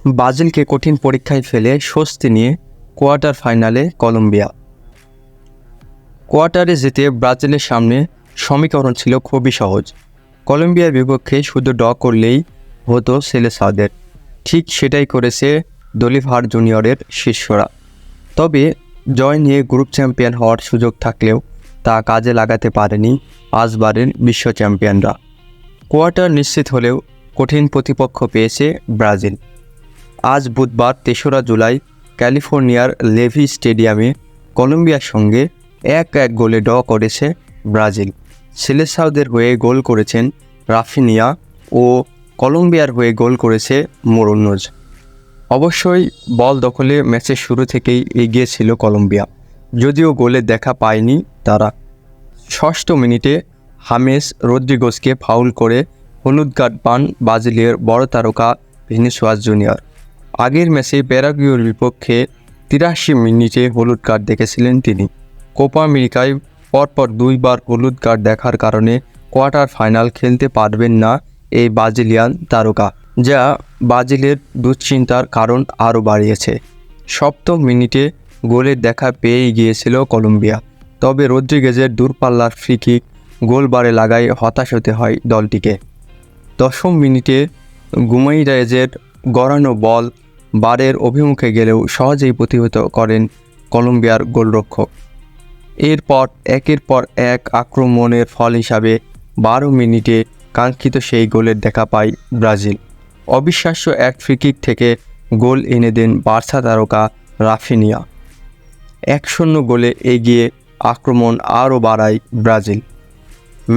ব্রাজিলকে কঠিন পরীক্ষায় ফেলে স্বস্তি নিয়ে কোয়ার্টার ফাইনালে কলম্বিয়া। কোয়ার্টারে জিতে ব্রাজিলের সামনে সমীকরণ ছিল খুবই সহজ। কলম্বিয়ার বিপক্ষে শুধু ড্র করলেই হতো সেলেসাওদের। ঠিক সেটাই করেছে বলিভার জুনিয়রের শিষ্যরা। তবে জয় নিয়ে গ্রুপ চ্যাম্পিয়ন হওয়ার সুযোগ থাকলেও তা কাজে লাগাতে পারেনি পাঁচবারের বিশ্ব চ্যাম্পিয়নরা। কোয়ার্টার নিশ্চিত হলেও কঠিন প্রতিপক্ষ পেয়েছে ব্রাজিল। আজ বুধবার ৩রা জুলাই ক্যালিফোর্নিয়ার লেভি স্টেডিয়ামে কলম্বিয়ার সঙ্গে ১-১ গোলে ড্র করেছে ব্রাজিল। সেলেসাওদের হয়ে গোল করেছেন রাফিনিয়া ও কলম্বিয়ার হয়ে গোল করেছে মোরোনোজ। অবশ্যই বল দখলে ম্যাচের শুরু থেকেই এগিয়ে ছিল কলম্বিয়া, যদিও গোলের দেখা পায়নি তারা। ৬ষ্ঠ মিনিটে হামেস রদ্রিগোসকে ফাউল করে হলুদ কার্ড পান ব্রাজিলের বড় তারকা ভিনিসিয়াস জুনিয়র। আগের ম্যাচে প্যারাগুয়ের বিপক্ষে ৮৩ মিনিটে হলুদ কার্ড দেখেছিলেন তিনি। কোপা আমেরিকায় পরপর দুইবার হলুদ কার্ড দেখার কারণে কোয়ার্টার ফাইনাল খেলতে পারবেন না এই ব্রাজিলিয়ান তারকা, যা ব্রাজিলের দুশ্চিন্তার কারণ আরও বাড়িয়েছে। ৭ম মিনিটে গোলের দেখা পেয়েই গিয়েছিল কলম্বিয়া, তবে রদ্রিগেজের দূরপাল্লার ফ্রি কিক গোলবারে লাগায় হতাশ হতে হয় দলটিকে। ১০ম মিনিটে গুমাইরেজের গড়ানো বল বারের অভিমুখে গেলেও সহজেই প্রতিহত করেন কলম্বিয়ার গোলরক্ষক। এরপর একের পর এক আক্রমণের ফল হিসাবে ১২ মিনিটে কাঙ্ক্ষিত সেই গোলের দেখা পায় ব্রাজিল। অবিশ্বাস্য এক ফ্রিকিক থেকে গোল এনে দেন বার্সা তারকা রাফিনিয়া। ১-০ গোলে এগিয়ে আক্রমণ আরও বাড়ায় ব্রাজিল।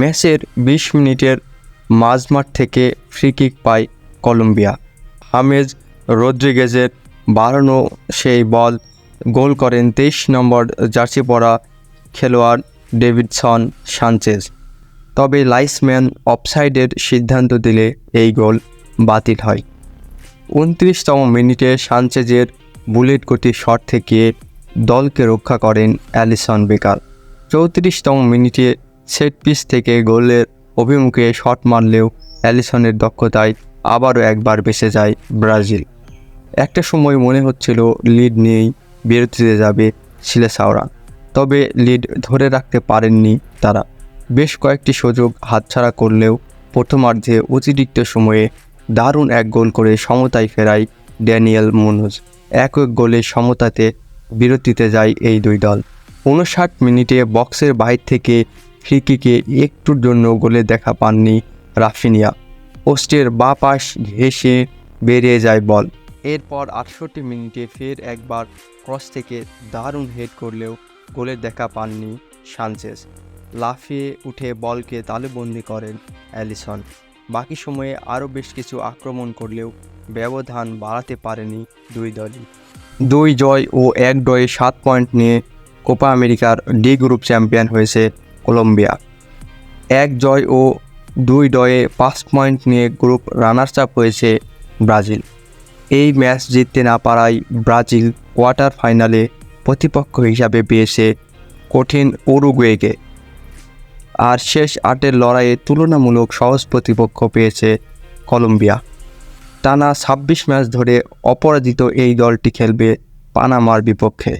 ম্যাচের ২০ মিনিটের মাঝমাঠ থেকে ফ্রিকিক পায় কলম্বিয়া। হামেস রদ্রিগেজের বাড়ানো সেই বল গোল করেন ২৩ নম্বর জার্সি পরা খেলোয়াড় ডেভিডসন সানচেজ। তবে লাইসম্যান অফসাইডের সিদ্ধান্ত দিলে এই গোল বাতিল হয়। ২৯তম মিনিটে সানচেজের বুলেট গতি শট থেকে দলকে রক্ষা করেন অ্যালিসন বেকার। ৩৪তম মিনিটে সেট পিস থেকে গোলের অভিমুখে শট মারলেও অ্যালিসনের দক্ষতায় আবারও একবার বেঁচে যায় ব্রাজিল। একটা সময় মনে হচ্ছিল লিড নিয়েই বিরতিতে যাবে সেলেসাওরা, তবে লিড ধরে রাখতে পারেননি তারা। বেশ কয়েকটি সুযোগ হাতছাড়া করলেও প্রথমার্ধে অতিরিক্ত সময়ে দারুণ এক গোল করে সমতায় ফেরায় ড্যানিয়েল মুনোজ। ১-১ গোলের সমতাতে বিরতিতে যায় এই দুই দল। ৫৯ মিনিটে বক্সের বাইরে থেকে ফ্রি কিকে একটুর জন্য গোলে দেখা পাননি রাফিনিয়া। পোস্টের বাঁ পাশ ঘেঁষে বেরিয়ে যায় বল। এরপর ৬৮ মিনিটে ফের একবার ক্রস থেকে দারুণ হেড করলেও গোলের দেখা পাননি সানচেজ। লাফিয়ে উঠে বলকে তালুবন্দি করেন অ্যালিসন। বাকি সময়ে আরও বেশ কিছু আক্রমণ করলেও ব্যবধান বাড়াতে পারেনি দুই দলই। ২ জয় ও ১ ড্রয়ে ৭ পয়েন্ট নিয়ে কোপা আমেরিকার ডি গ্রুপ চ্যাম্পিয়ন হয়েছে কলম্বিয়া। ১ জয় ও ২ ড্রয়ে ৫ পয়েন্ট নিয়ে গ্রুপ রানার্স আপ হয়েছে ব্রাজিল। এই ম্যাচ জিততে না পারায় ব্রাজিল কোয়ার্টার ফাইনালে প্রতিপক্ষ হিসাবে পেয়েছে কঠিন উরুগুয়েকে। আর শেষ ৮-এর লড়াইয়ে তুলনামূলক সহজ প্রতিপক্ষ পেয়েছে কলম্বিয়া। টানা ২৬ ম্যাচ ধরে অপরাজিত এই দলটি খেলবে পানামার বিপক্ষে।